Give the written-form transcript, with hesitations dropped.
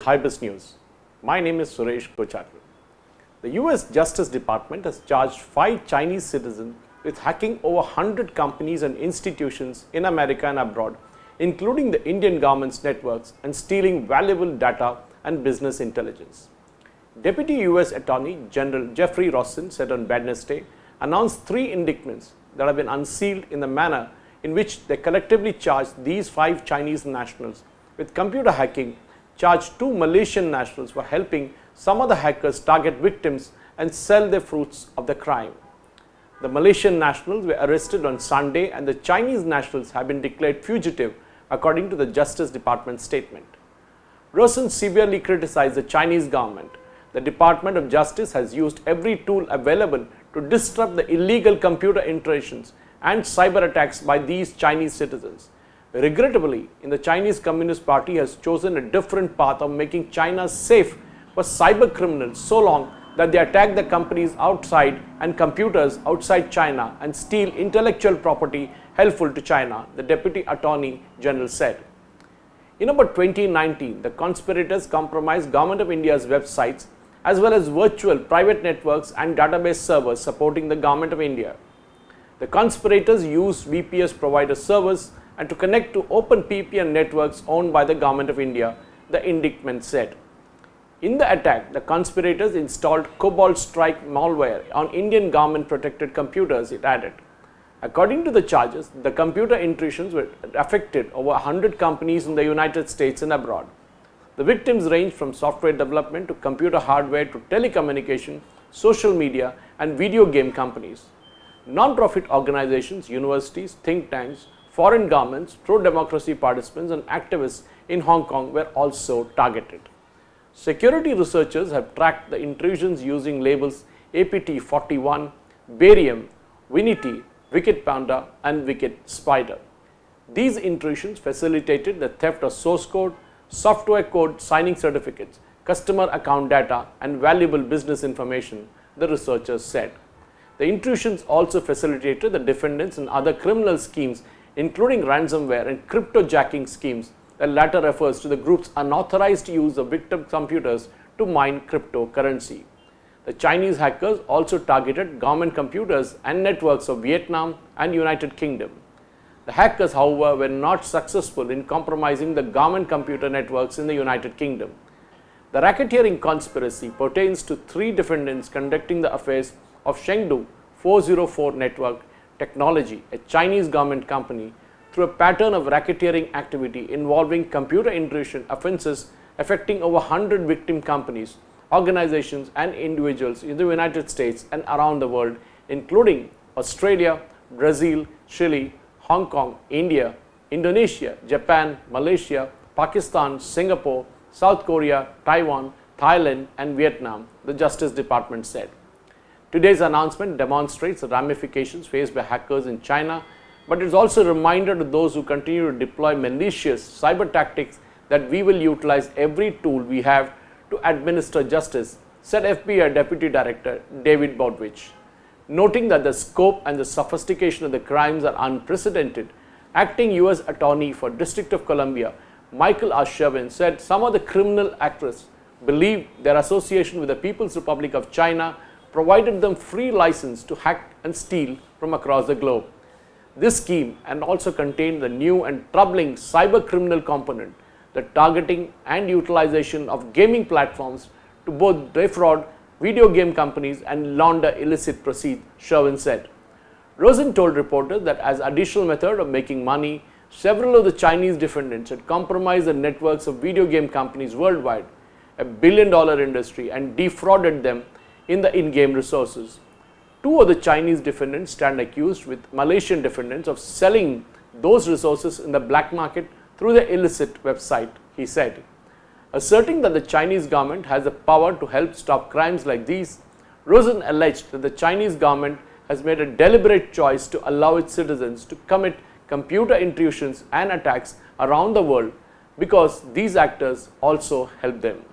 HyBiz News. My name is Suresh Kochadri. The US Justice Department has charged 5 Chinese citizens with hacking over 100 companies and institutions in America and abroad, including the Indian government's networks, and stealing valuable data and business intelligence. Deputy US Attorney General Jeffrey Rosen said on Wednesday, announced 3 indictments that have been unsealed in the manner in which they collectively charged these 5 Chinese nationals with computer hacking, charged 2 Malaysian nationals for helping some other hackers target victims and sell the fruits of the crime. The Malaysian nationals were arrested on Sunday and the Chinese nationals have been declared fugitive according to the Justice Department statement. Rosen severely criticized the Chinese government. The Department of Justice has used every tool available to disrupt the illegal computer interactions and cyber attacks by these Chinese citizens. Regrettably, the Chinese Communist Party has chosen a different path of making China safe for cyber criminals so long that they attack the companies outside and computers outside China and steal intellectual property helpful to China, the Deputy Attorney General said. In about 2019, the conspirators compromised Government of India's websites as well as virtual private networks and database servers supporting the Government of India. The conspirators used VPS provider servers and to connect to open VPN networks owned by the Government of India, the indictment said. In the attack, the conspirators installed Cobalt Strike malware on Indian government protected computers, it added. According to the charges, the computer intrusions were affected over 100 companies in the United States and abroad. The victims range from software development to computer hardware to telecommunication, social media and video game companies. Non-profit organizations, universities, think tanks, foreign governments, pro-democracy participants and activists in Hong Kong were also targeted. Security researchers have tracked the intrusions using labels APT41, Barium, Winity, Wicked Panda and Wicked Spider. These intrusions facilitated the theft of source code, software code signing certificates, customer account data and valuable business information, the researchers said. The intrusions also facilitated the defendants in other criminal schemes including ransomware and cryptojacking schemes. The latter refers to the group's unauthorized use of victim computers to mine cryptocurrency. The Chinese hackers also targeted government computers and networks of Vietnam and United Kingdom. The hackers, however, were not successful in compromising the government computer networks in the United Kingdom. The racketeering conspiracy pertains to 3 defendants conducting the affairs of Chengdu 404 Network Technology, a Chinese government company, through a pattern of racketeering activity involving computer intrusion offences affecting over 100 victim companies, organizations and individuals in the United States and around the world, including Australia, Brazil, Chile, Hong Kong, India, Indonesia, Japan, Malaysia, Pakistan, Singapore, South Korea, Taiwan, Thailand and Vietnam, the Justice Department said. Today's announcement demonstrates the ramifications faced by hackers in China, but it is also a reminder to those who continue to deploy malicious cyber tactics that we will utilize every tool we have to administer justice, said FBI Deputy Director David Bowdich. Noting that the scope and the sophistication of the crimes are unprecedented, acting US Attorney for District of Columbia, Michael R. Sherwin, said some of the criminal actors believed their association with the People's Republic of China provided them free license to hack and steal from across the globe. This scheme and also contained the new and troubling cyber criminal component, the targeting and utilization of gaming platforms to both defraud video game companies and launder illicit proceeds, Sherwin said. Rosen told reporters that as additional method of making money, several of the Chinese defendants had compromised the networks of video game companies worldwide, $1 billion industry, and defrauded them in the in-game resources. 2 of the Chinese defendants stand accused with Malaysian defendants of selling those resources in the black market through the illicit website, he said. Asserting that the Chinese government has the power to help stop crimes like these, Rosen alleged that the Chinese government has made a deliberate choice to allow its citizens to commit computer intrusions and attacks around the world because these actors also help them.